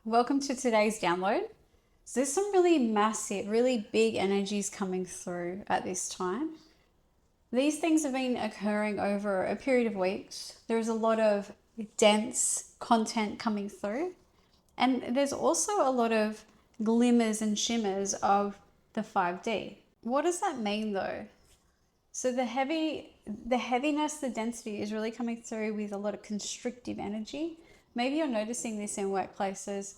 Welcome to today's download. So there's some really massive, really big energies coming through at this time. These things have been occurring over a period of weeks. There's a lot of dense content coming through, and there's also a lot of glimmers and shimmers of the 5D. What does that mean though? So the heaviness, the density is really coming through with a lot of constrictive energy. Maybe you're noticing this in workplaces,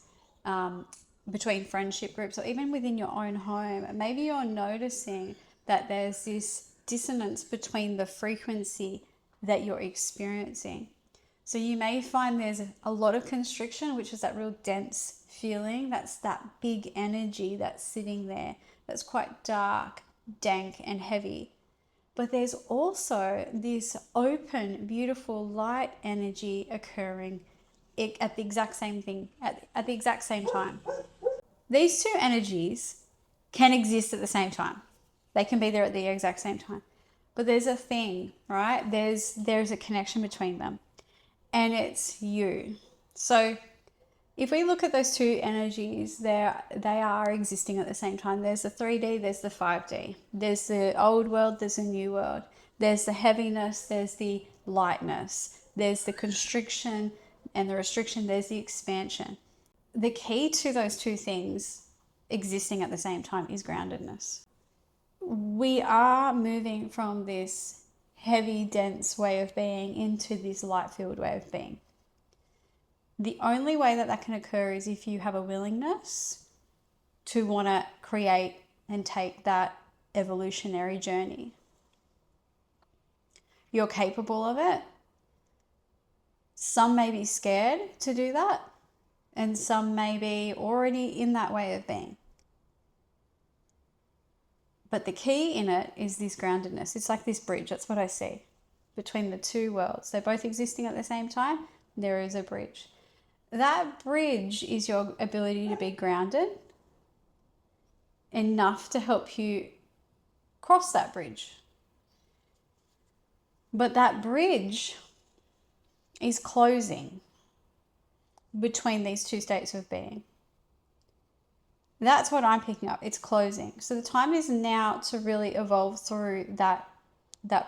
between friendship groups, or even within your own home. Maybe you're noticing that there's this dissonance between the frequency that you're experiencing. So you may find there's a lot of constriction, which is that real dense feeling. That's that big energy that's sitting there, that's quite dark, dank, and heavy. But there's also this open, beautiful light energy occurring at the exact same thing, at the exact same time. These two energies can exist at the same time. They can be there at the exact same time. But there's a thing, right? There's a connection between them. And it's you. So if we look at those two energies, they are existing at the same time. There's the 3D, there's the 5D. There's the old world, there's the new world. There's the heaviness, there's the lightness. There's the constriction and the restriction, there's the expansion. The key to those two things existing at the same time is groundedness. We are moving from this heavy, dense way of being into this light-filled way of being. The only way that can occur is if you have a willingness to want to create and take that evolutionary journey. You're capable of it. Some may be scared to do that, and some may be already in that way of being. But the key in it is this groundedness. It's like this bridge, that's what I see, between the two worlds. They're both existing at the same time. There is a bridge. That bridge is your ability to be grounded enough to help you cross that bridge. But that bridge is closing between these two states of being. That's what I'm picking up. It's closing. So the time is now to really evolve through that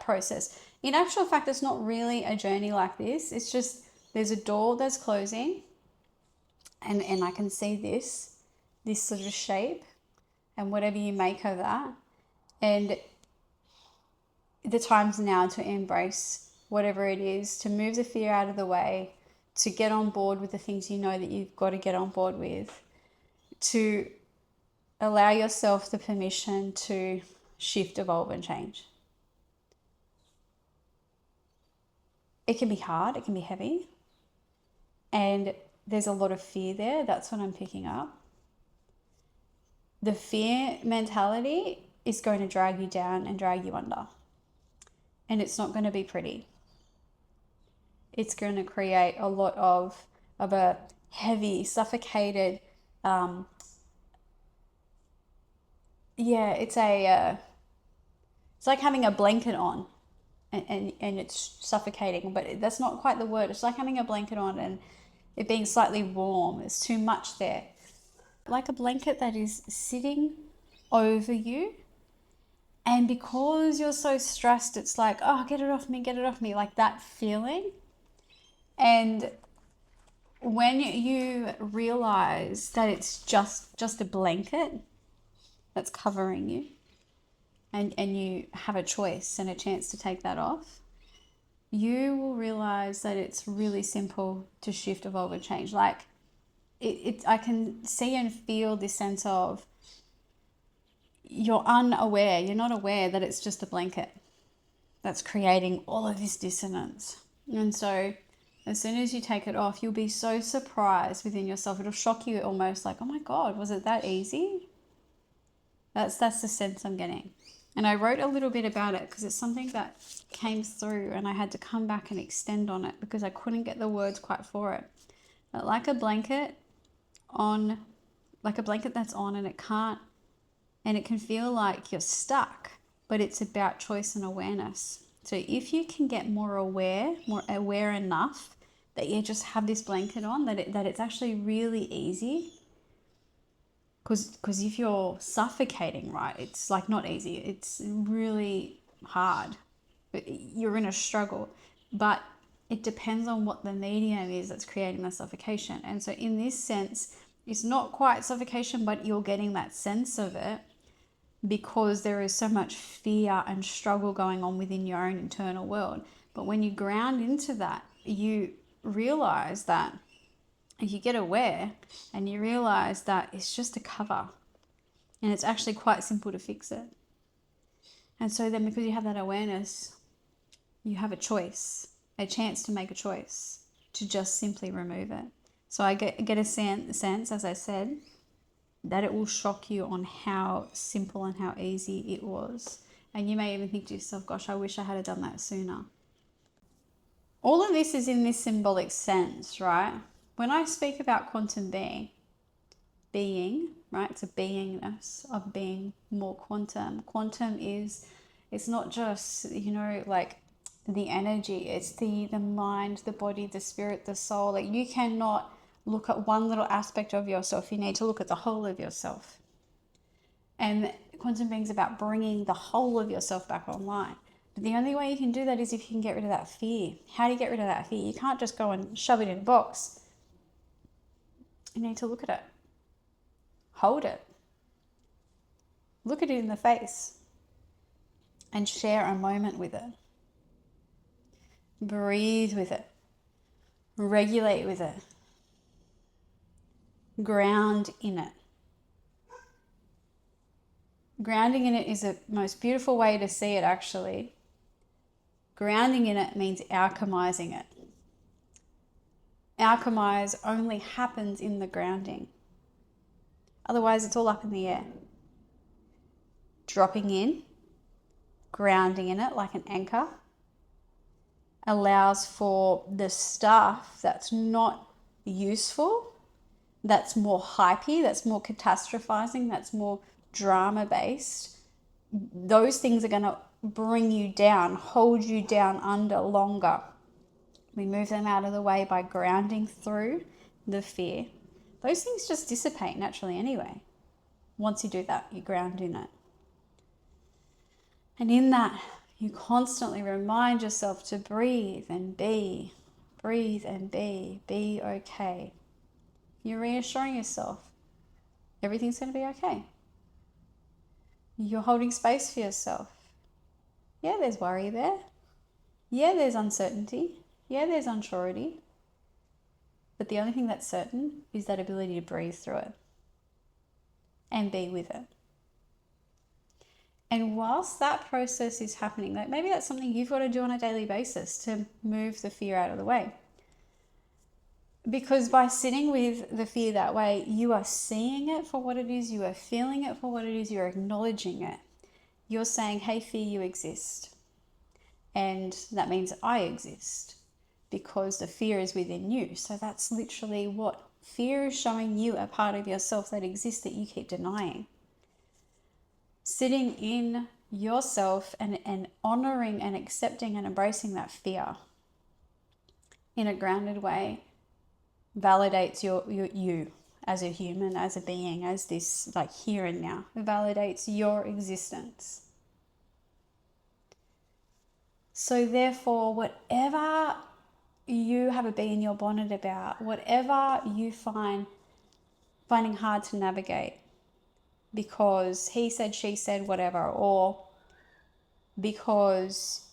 process. In actual fact, it's not really a journey like this. It's just there's a door that's closing, and I can see this sort of shape and whatever you make of that. And the time's now to embrace whatever it is, to move the fear out of the way, to get on board with the things you know that you've got to get on board with, to allow yourself the permission to shift, evolve, and change. It can be hard, it can be heavy, and there's a lot of fear there. That's what I'm picking up. The fear mentality is going to drag you down and drag you under, and it's not going to be pretty. It's going to create a lot of a heavy, suffocated, it's like having a blanket on and it's suffocating, but that's not quite the word. It's like having a blanket on and it being slightly warm. There's too much there. Like a blanket that is sitting over you, and because you're so stressed, it's like, oh, get it off me, like that feeling. And when you realize that it's just a blanket that's covering you, and you have a choice and a chance to take that off, you will realize that it's really simple to shift, evolve, and change. Like I can see and feel this sense of you're unaware, you're not aware that it's just a blanket that's creating all of this dissonance. And so as soon as you take it off, you'll be so surprised within yourself. It'll shock you almost, like, oh my God, was it that easy? That's the sense I'm getting. And I wrote a little bit about it because it's something that came through and I had to come back and extend on it because I couldn't get the words quite for it. But like a blanket that's on and it can feel like you're stuck, but it's about choice and awareness. So if you can get more aware enough that you just have this blanket on, that it's actually really easy. Because if you're suffocating, right, it's like not easy. It's really hard. You're in a struggle. But it depends on what the medium is that's creating the suffocation. And so in this sense, it's not quite suffocation, but you're getting that sense of it because there is so much fear and struggle going on within your own internal world. But when you ground into that, you realize that you get aware and you realize that it's just a cover and it's actually quite simple to fix it. And so then because you have that awareness, you have a choice, a chance to make a choice to just simply remove it. So I get a sense, as I said, that it will shock you on how simple and how easy it was. And you may even think to yourself, gosh, I wish I had done that sooner. All of this is in this symbolic sense, right? When I speak about quantum being, right? It's a beingness of being more quantum. Quantum is, it's not just, like the energy, it's the mind, the body, the spirit, the soul. Like you cannot look at one little aspect of yourself. You need to look at the whole of yourself. And quantum being is about bringing the whole of yourself back online. But the only way you can do that is if you can get rid of that fear. How do you get rid of that fear? You can't just go and shove it in a box. You need to look at it. Hold it. Look at it in the face. And share a moment with it. Breathe with it. Regulate with it. Ground in it. Grounding in it is the most beautiful way to see it, actually. Grounding in it means alchemizing it. Alchemize only happens in the grounding. Otherwise, it's all up in the air. Dropping in, grounding in it like an anchor, allows for the stuff that's not useful, that's more hypey, that's more catastrophizing, that's more drama-based. Those things are going to bring you down, hold you down under longer. We move them out of the way by grounding through the fear. Those things just dissipate naturally anyway. Once you do that, you ground in it. And in that, you constantly remind yourself to breathe and be. Breathe and be okay. You're reassuring yourself everything's going to be okay. You're holding space for yourself. Yeah, there's worry there. Yeah, there's uncertainty. Yeah, there's unsurety. But the only thing that's certain is that ability to breathe through it and be with it. And whilst that process is happening, like maybe that's something you've got to do on a daily basis to move the fear out of the way. Because by sitting with the fear that way, you are seeing it for what it is, you are feeling it for what it is, you're acknowledging it. You're saying, hey, fear, you exist. And that means I exist because the fear is within you. So that's literally what fear is showing you, a part of yourself that exists that you keep denying. Sitting in yourself and honoring and accepting and embracing that fear in a grounded way validates you as a human, as a being, as this like here and now. It validates your existence. So therefore, whatever you have a bee in your bonnet about, whatever you finding hard to navigate because he said, she said, whatever, or because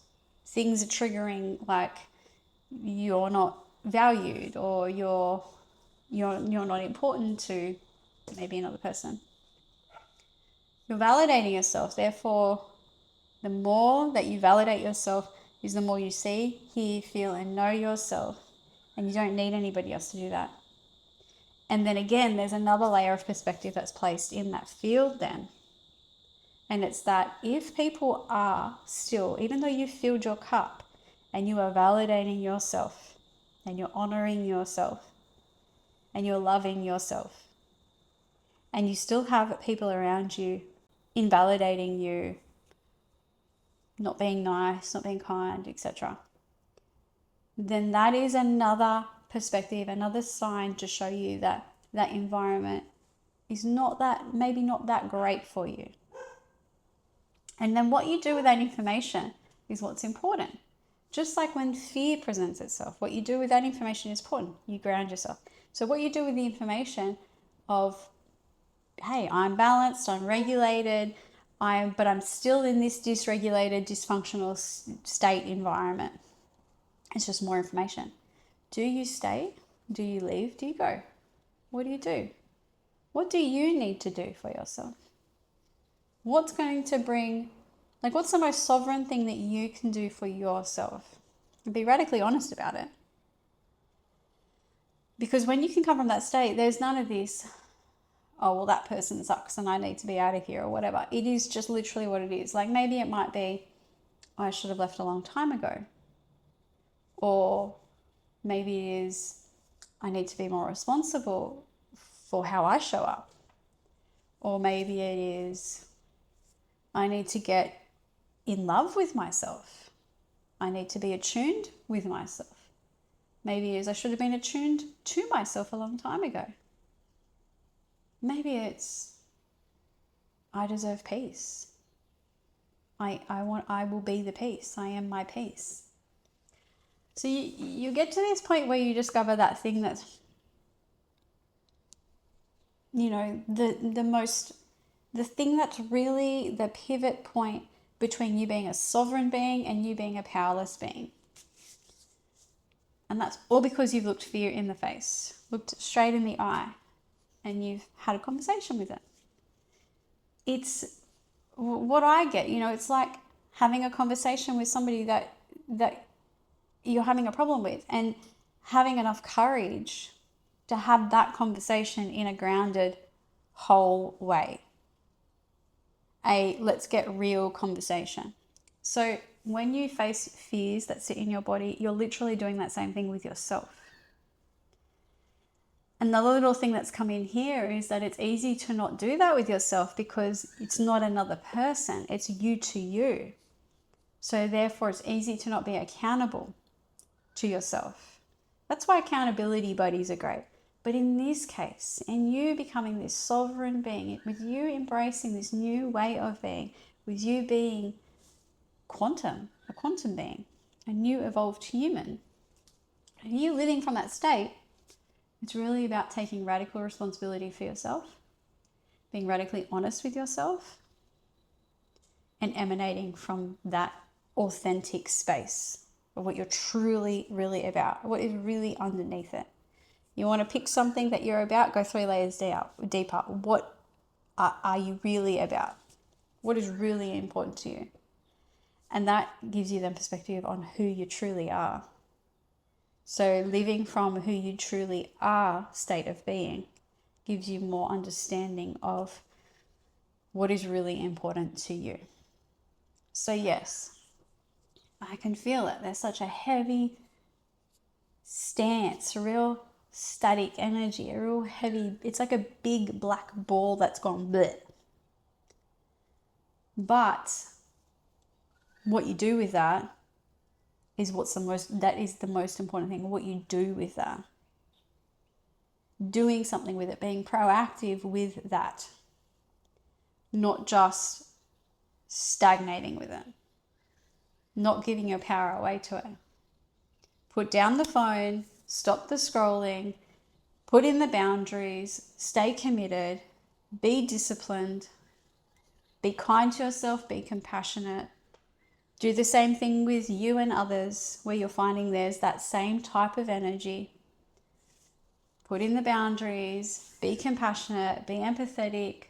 things are triggering, like you're not valued or you're not important to maybe another person. You're validating yourself. Therefore, the more that you validate yourself is the more you see, hear, feel, and know yourself. And you don't need anybody else to do that. And then again, there's another layer of perspective that's placed in that field then. And it's that if people are still, even though you've filled your cup and you are validating yourself and you're honoring yourself and you're loving yourself, and you still have people around you invalidating you, not being nice, not being kind, etc., then that is another perspective, another sign to show you that that environment is maybe not that great for you. And then what you do with that information is what's important. Just like when fear presents itself, what you do with that information is important. You ground yourself. So what you do with the information of, hey, I'm balanced, I'm regulated, but I'm still in this dysregulated, dysfunctional state environment. It's just more information. Do you stay? Do you leave? Do you go? What do you do? What do you need to do for yourself? What's going to bring, what's the most sovereign thing that you can do for yourself? And be radically honest about it. Because when you can come from that state, there's none of this, oh, well, that person sucks and I need to be out of here or whatever. It is just literally what it is. Like maybe it might be, I should have left a long time ago. Or maybe it is, I need to be more responsible for how I show up. Or maybe it is, I need to get in love with myself. I need to be attuned with myself. Maybe it is, I should have been attuned to myself a long time ago. Maybe it's, I deserve peace. I will be the peace. I am my peace. So you get to this point where you discover that thing that's, the thing that's really the pivot point between you being a sovereign being and you being a powerless being. And that's all because you've looked fear in the face, looked straight in the eye, and you've had a conversation with it. It's what I get, it's like having a conversation with somebody that you're having a problem with, and having enough courage to have that conversation in a grounded, whole way. Let's get real conversation. So when you face fears that sit in your body, you're literally doing that same thing with yourself. Another little thing that's come in here is that it's easy to not do that with yourself because it's not another person, it's you to you. So therefore it's easy to not be accountable to yourself. That's why accountability buddies are great. But in this case, in you becoming this sovereign being, with you embracing this new way of being, with you being a quantum being, a new evolved human, and you living from that state, it's really about taking radical responsibility for yourself, being radically honest with yourself, and emanating from that authentic space of what you're truly, really about, what is really underneath it. You want to pick something that you're about, go 3 layers deeper. What are you really about? What is really important to you? And that gives you then perspective on who you truly are. So living from who you truly are state of being gives you more understanding of what is really important to you. So yes, I can feel it. There's such a heavy stance, a real static energy, a real heavy, it's like a big black ball that's gone bleh. But what you do with that is that is the most important thing, what you do with that. Doing something with it, being proactive with that. Not just stagnating with it. Not giving your power away to it. Put down the phone, stop the scrolling, put in the boundaries, stay committed, be disciplined, be kind to yourself, be compassionate. Do the same thing with you and others where you're finding there's that same type of energy. Put in the boundaries, be compassionate, be empathetic,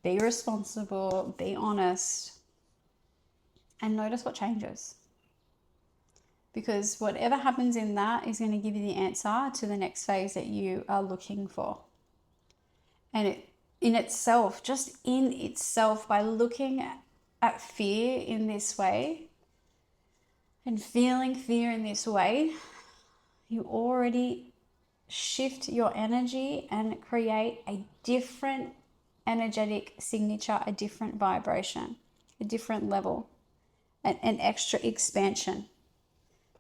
be responsible, be honest, and notice what changes. Because whatever happens in that is going to give you the answer to the next phase that you are looking for. And in itself, by looking at fear in this way and feeling fear in this way, you already shift your energy and create a different energetic signature, a different vibration, a different level. an extra expansion.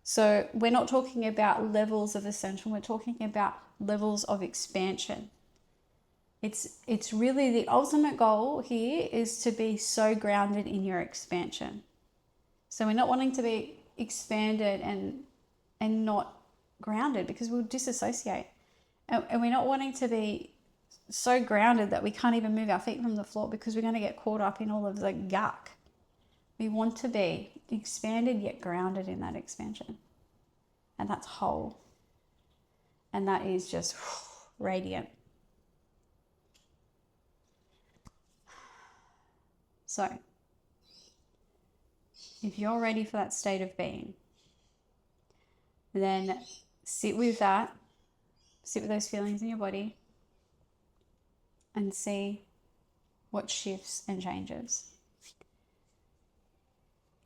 So we're not talking about levels of ascension, we're talking about levels of expansion. It's really the ultimate goal here is to be so grounded in your expansion. So we're not wanting to be expanded and not grounded, because we'll disassociate. And we're not wanting to be so grounded that we can't even move our feet from the floor, because we're going to get caught up in all of the yuck. We want to be expanded yet grounded in that expansion. And that's whole. And that is just radiant. So, if you're ready for that state of being, then sit with that, sit with those feelings in your body, and see what shifts and changes.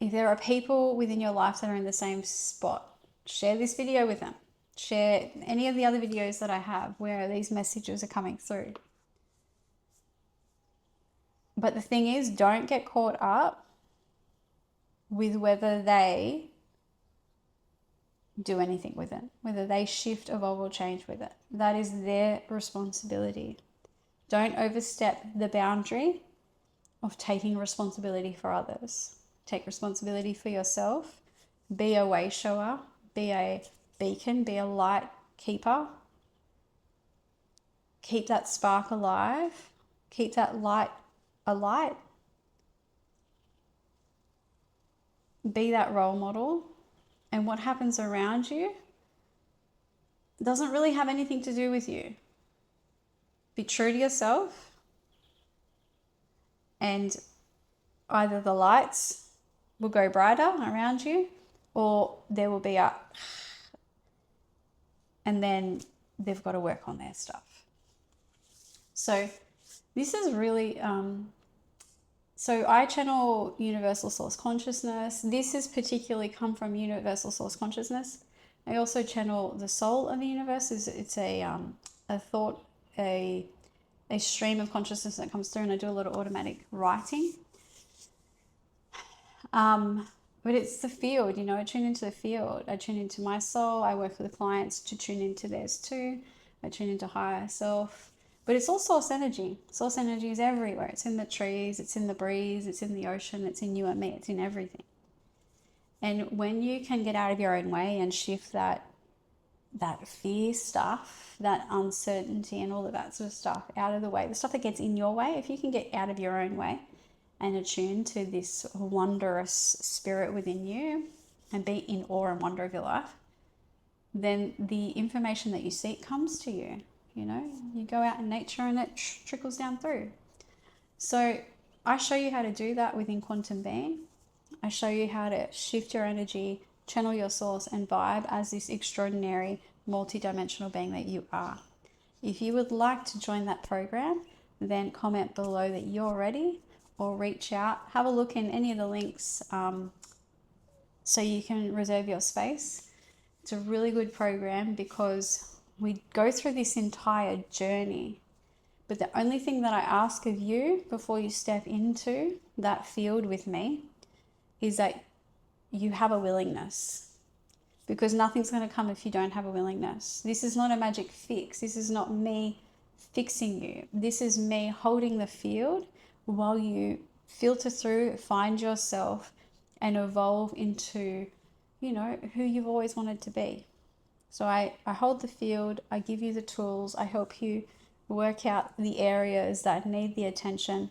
If there are people within your life that are in the same spot, share this video with them. Share any of the other videos that I have where these messages are coming through. But the thing is, don't get caught up with whether they do anything with it, whether they shift, evolve, or change with it. That is their responsibility. Don't overstep the boundary of taking responsibility for others. Take responsibility for yourself. Be a way shower. Be a beacon. Be a light keeper. Keep that spark alive. Keep that light alight. Be that role model. And what happens around you doesn't really have anything to do with you. Be true to yourself, and either the lights will go brighter around you, or there will be and then they've got to work on their stuff. So this is really, so I channel Universal Source Consciousness. This has particularly come from Universal Source Consciousness. I also channel the soul of the universe. It's a thought, a stream of consciousness that comes through, and I do a lot of automatic writing. But it's the field, I tune into the field. I tune into my soul. I work with clients to tune into theirs too. I tune into higher self. But it's all source energy. Source energy is everywhere. It's in the trees, it's in the breeze, it's in the ocean, it's in you and me, it's in everything. And when you can get out of your own way and shift that fear stuff, that uncertainty and all of that sort of stuff out of the way, the stuff that gets in your way, if you can get out of your own way and attune to this wondrous spirit within you and be in awe and wonder of your life, then the information that you seek comes to you. You go out in nature and it trickles down through. So I show you how to do that within Quantum Being. I show you how to shift your energy, channel your source, and vibe as this extraordinary multidimensional being that you are. If you would like to join that program, then comment below that you're ready, or reach out. Have a look in any of the links so you can reserve your space. It's a really good program because we go through this entire journey. But the only thing that I ask of you before you step into that field with me is that you have a willingness, because nothing's going to come if you don't have a willingness. This is not a magic fix. This is not me fixing you. This is me holding the field while you filter through, find yourself, and evolve into, who you've always wanted to be. So I hold the field, I give you the tools, I help you work out the areas that need the attention,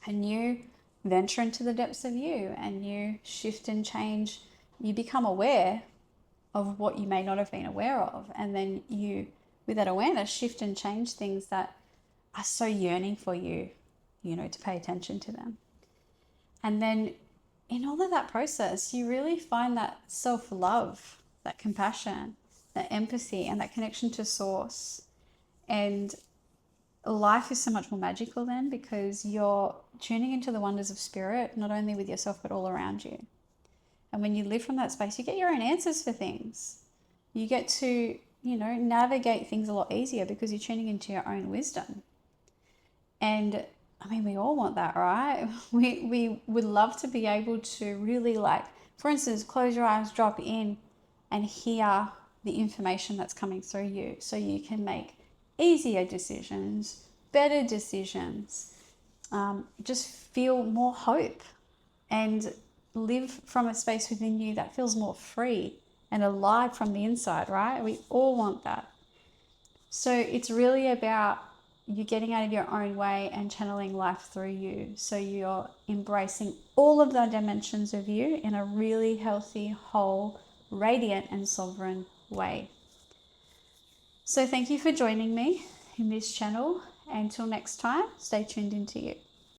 and you venture into the depths of you, and you shift and change. You become aware of what you may not have been aware of, and then you, with that awareness, shift and change things that are so yearning for you, to pay attention to them. And then in all of that process, you really find that self-love, that compassion, that empathy, and that connection to source. And life is so much more magical then, because you're tuning into the wonders of spirit, not only with yourself, but all around you. And when you live from that space, you get your own answers for things. You get to, navigate things a lot easier because you're tuning into your own wisdom. And I mean, we all want that, right? We would love to be able to really, like, for instance, close your eyes, drop in, and hear the information that's coming through you so you can make easier decisions, better decisions, just feel more hope and live from a space within you that feels more free and alive from the inside, right? We all want that. So it's really about you getting out of your own way and channeling life through you. So you're embracing all of the dimensions of you in a really healthy, whole, radiant, and sovereign way. So thank you for joining me in this channel. Until next time, stay tuned into you.